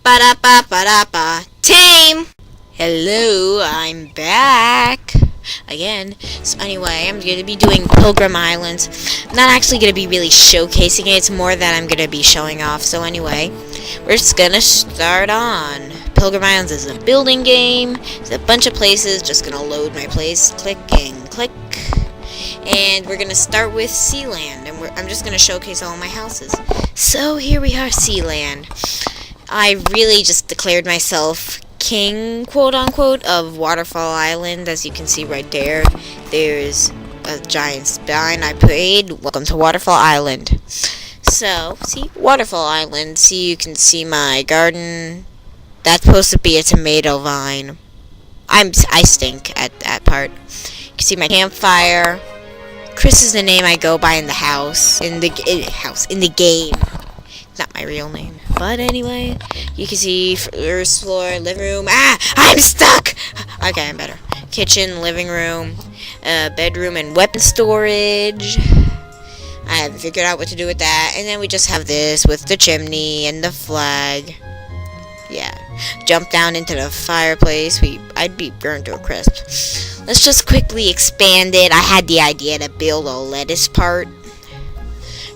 Ba-da-ba-ba-da-ba. Team! Hello, I'm back again. So anyway, I'm going to be doing Pilgrim Islands. I'm not actually going to be really showcasing it. It's more that I'm going to be showing off. So anyway, we're just going to start on. Pilgrim Islands is a building game. There's a bunch of places. Just going to load my place. Click and click. And we're going to start with Sealand. And I'm just going to showcase all my houses. So here we are, Sealand. I really just declared myself king, quote-unquote, of Waterfall Island. As you can see right there, there's a giant spine I paid. Welcome to Waterfall Island. So, see, Waterfall Island. See, you can see my garden. That's supposed to be a tomato vine. I stink at that part. You can see my campfire. Chris is the name I go by in the house. In the game. Not my real name. But anyway, you can see first floor, living room. I'm stuck! Okay, I'm better. Kitchen, living room, bedroom, and weapon storage. I haven't figured out what to do with that. And then we just have this with the chimney and the flag. Yeah. Jump down into the fireplace. I'd be burned to a crisp. Let's just quickly expand it. I had the idea to build a lettuce part.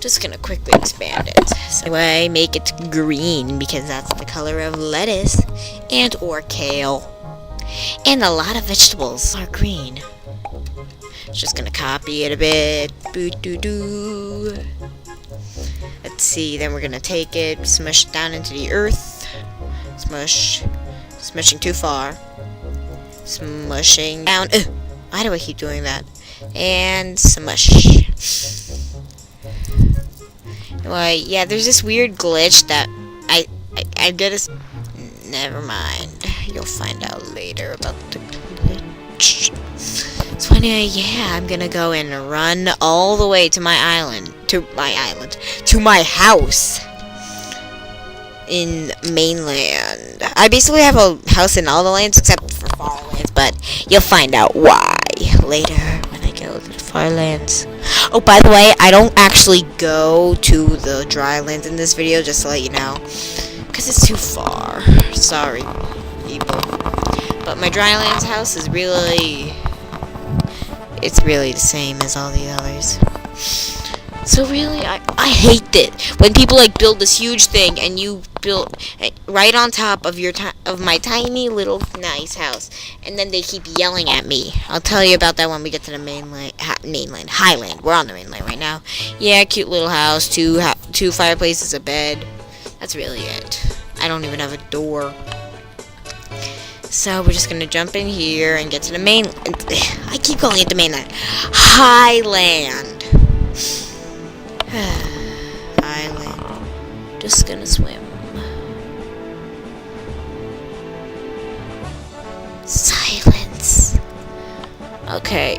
Just gonna quickly expand it. So anyway, make it green because that's the color of lettuce and or kale. And a lot of vegetables are green. Just gonna copy it a bit. Boo-doo-doo. Let's see, then we're gonna take it, smush it down into the earth. Smush. Smushing too far. Smushing down. Why do I keep doing that? And smush. Well, yeah, there's this weird glitch that I'm gonna... Never mind. You'll find out later about the glitch. So anyway, yeah, I'm gonna go and run all the way to my island. To my house. In mainland. I basically have a house in all the lands except for Farlands, but you'll find out why later when I go to the Farlands. Oh, by the way, I don't actually go to the dry lands in this video, just to let you know, because it's too far. Sorry, people. But my dry lands house is really, it's really the same as all the others. So really, I hate it when people like build this huge thing and you build right on top of my tiny little nice house, and then they keep yelling at me. I'll tell you about that when we get to the Highland. We're on the mainland right now. Yeah, cute little house, two fireplaces, a bed. That's really it. I don't even have a door. So we're just gonna jump in here and get to the mainland. I keep calling it the mainland. Highland. Island. Just gonna swim. Silence. Okay.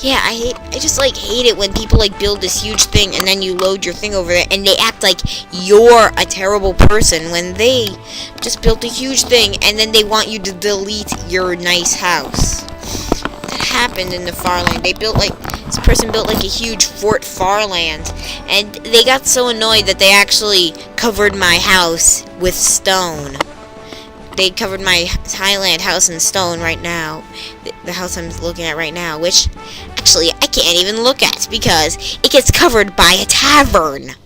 Yeah, I just like hate it when people like build this huge thing and then you load your thing over there and they act like you're a terrible person when they just built a huge thing and then they want you to delete your nice house. That happened in the Farland. This person built like a huge Fort Farland, and they got so annoyed that they actually covered my house with stone. They covered my Highland house in stone right now. The house I'm looking at right now, which actually I can't even look at because it gets covered by a tavern.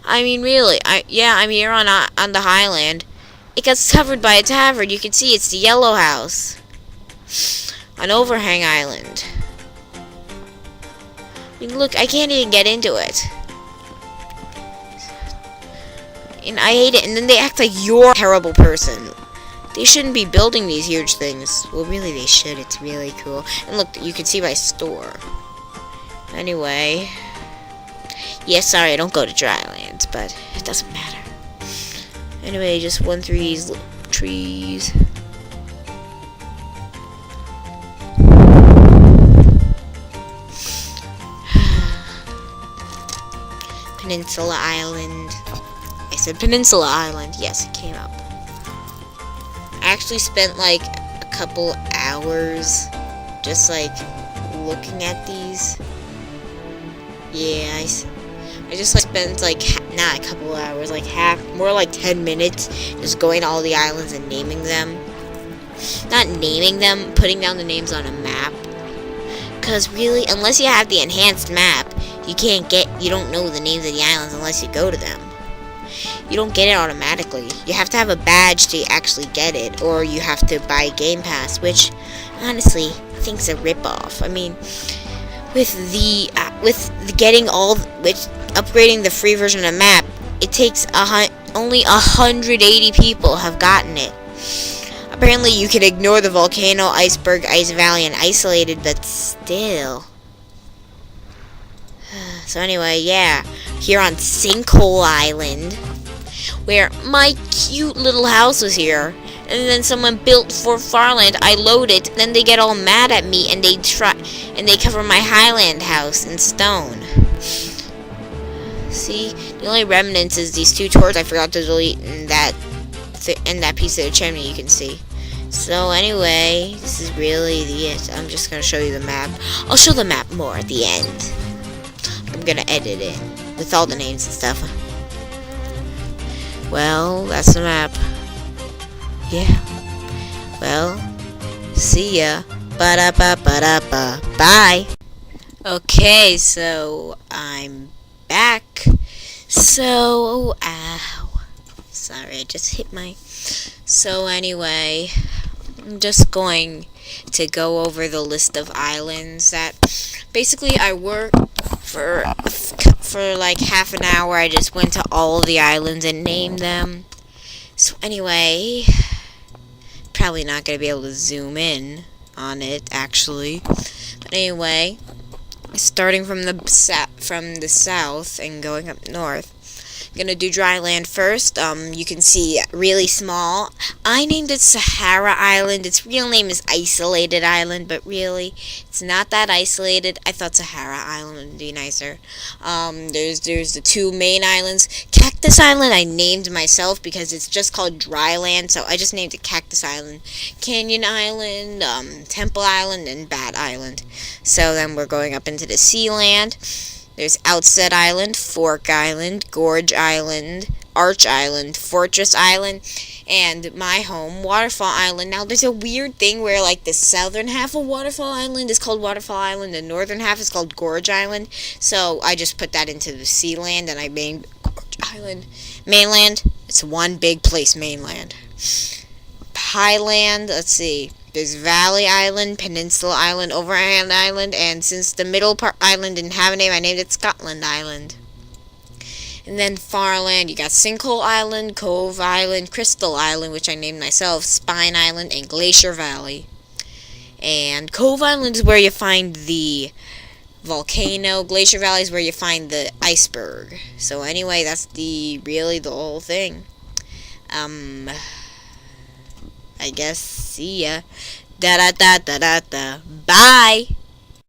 I mean, really, I'm here on the Highland. It gets covered by a tavern. You can see it's the yellow house on Overhang Island. I mean, look, I can't even get into it. And I hate it. And then they act like you're a terrible person. They shouldn't be building these huge things. Well, really, they should. It's really cool. And look, you can see my store. Anyway. Yeah, sorry, I don't go to Drylands, but it doesn't matter. Anyway, just one through these trees. Peninsula Island. I said Peninsula Island. Yes, it came up. I actually spent like a couple hours just like looking at these. Yeah, I just like spent like not a couple hours, like more like 10 minutes, just going to all the islands and naming them. Not naming them, putting down the names on a map. Cause really, unless you have the enhanced map, you don't know the names of the islands unless you go to them. You don't get it automatically. You have to have a badge to actually get it, or you have to buy a Game Pass, which honestly I think's a ripoff. I mean, with upgrading the free version of the map, it takes only 180 people have gotten it. Apparently, you can ignore the volcano, iceberg, ice valley, and isolated, but still. So anyway, yeah, here on Sinkhole Island, where my cute little house was here, and then someone built Fort Farland. I load it, then they get all mad at me, and they cover my Highland house in stone. See, the only remnants is these two torches I forgot to delete, and that piece of the chimney you can see. So anyway, this is really it. I'm just gonna show you the map. I'll show the map more at the end. I'm gonna edit it with all the names and stuff. Well, that's the map. Yeah. Well, see ya. Ba-da-ba-ba-da-ba. Bye. Okay, so I'm back. So, ow. Sorry, I just hit my... So anyway, I'm just going to go over the list of islands that basically I worked for like half an hour. I just went to all of the islands and named them. So anyway, probably not going to be able to zoom in on it actually. But anyway, starting from the south and going up north. Gonna do dry land first. You can see really small. I named it Sahara Island. Its real name is Isolated Island, but really, it's not that isolated. I thought Sahara Island would be nicer. There's the two main islands. Cactus Island I named myself because it's just called dry land, so I just named it Cactus Island. Canyon Island, Temple Island, and Bat Island. So then we're going up into the sea land. There's Outset Island, Fork Island, Gorge Island, Arch Island, Fortress Island, and my home, Waterfall Island. Now, there's a weird thing where, like, the southern half of Waterfall Island is called Waterfall Island, the northern half is called Gorge Island. So I just put that into the sea land, and I named Gorge Island. Mainland, it's one big place, mainland. Highland, let's see. There's Valley Island, Peninsula Island, Overhand Island, and since the middle part island didn't have a name, I named it Scotland Island. And then Farland, you got Sinkhole Island, Cove Island, Crystal Island, which I named myself, Spine Island, and Glacier Valley. And Cove Island is where you find the volcano. Glacier Valley is where you find the iceberg. So anyway, that's really the whole thing. I guess, see ya. Da da da da da da. Bye!